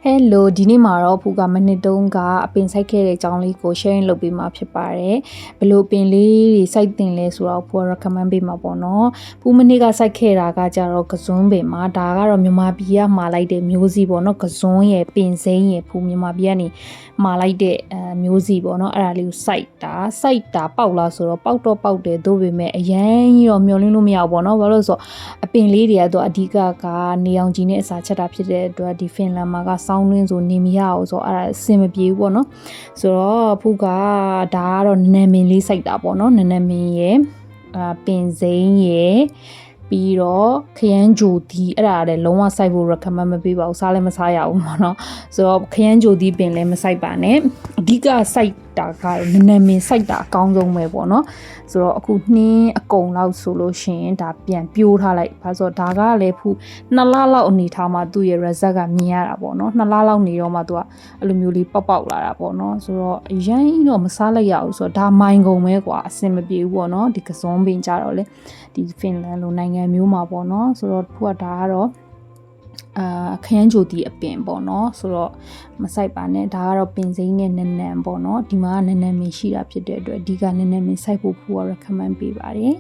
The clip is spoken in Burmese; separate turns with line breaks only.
Hello ဒီနေ့မှာတော့ဖူကမနစ်တုံးကအပင်ဆိုင်ခဲ့တဲ့အကြောင်းလေးကို sharing လုပ်ပေးမှာဖြစ်ပါတယ်ဘယ်လိုအပင်လေးတွေစိုက်တင်လဲဆိုတော့ဖူက recommend ပေးမှာပေါ့နော်ဖူမနေ့ကစိုက်ခဲ့တာကကြတော့ကစွန်းပင်မှာဒါကတော့မြန်မာပြည်ကမှာလိုက်တဲ့မျိုးစီပေါ့နော်ကစွန်းရဲ့ပင်စိမ်းရဲ့ဖူမြန်မာပြည်ကနေမှာလိုက်တဲ့မျိုးစီပေါ့နော်အဲ့ဒါလေးကိုစိုက်တာပေါက်လားဆိုတော့ပေါက်တော့ပေါက်တယ်သို့ပေမဲ့အရန်ကြီးတော့မျောလင်းလို့မရဘူးပေါ့နော်ဘာလို့လဲဆိုတော့အပင်လေးတွေကတော့အဓိကကနေအောင်ကြီးနဲ့အစာချက်တာဖြစ်တဲ့အတွက်ဒီဖင်လန်မှာကစောင်းနှင်းဆိုနေမရအောင်ဆိုအဲ့ဒါအဆင်မပြေဘူးပေါ့နော်ဆိုတော့ဖူကဒါကတော့နနမင်လေးစိုက်တာပေါ့နော်နနမင်ရဲ့ပင်စိမ်းရဲ့ပြီးတော့ခရမ်းဂျိုဒီအဲ့ဒါလည်းလုံးဝစိုက်ဖို့ recommend မပေးပါဘူးစားလည်းမစားရဘူးပေါ့နော်ဆိုတော့ခရမ်းဂျိုဒီပင်လည်းမစိုက်ပါနဲ့အဓိကစိုက်တာကနနမင်စိုက်တာအကောင်းဆုံးပဲပေါ့နော်ဆိုတော့အခုနှင်းအကုံလောက်ဆိုလို့ရှိရင်ဒါပြန်ပြိုးထားလိုက်ဘာဆိုတော့ဒါကလည်းဖူ2လလောက်အနေထားမှာသူ့ရဲ့ result ကမြင်ရတာပေါ့နော်2လလောက်နေတော့မှသူကအဲ့လိုမျိုးလေးပေါက်လာတာပေါ့နော်ဆိုတော့အရင်တော့မစားလိုက်ရဘူးဆိုတော့ဒါမိုင်ကုန်ပဲကွာအဆင်မပြေဘူးပေါ့နော်ဒီကစွန်းပင်ကြတော့လေဒီဖင်လန်လိုနိုင်ငံမျိုးမှာပေါ့နော်ဆိုတော့ဖူကဒါကတော့ခရမ်းဂျိုတီအပင်ပေါ့နော်ဆိုတော့မဆိုင်ပါနဲ့ဒါကတော့ပင်စိမ်းနဲ့နနံပေါ့နော်ဒီမှာကနနံမင်ရှိတာဖြစ်တဲ့အတွက်အဓိကနနံမင်စိုက်ဖို့ဖူက recommend ပေးပါတယ်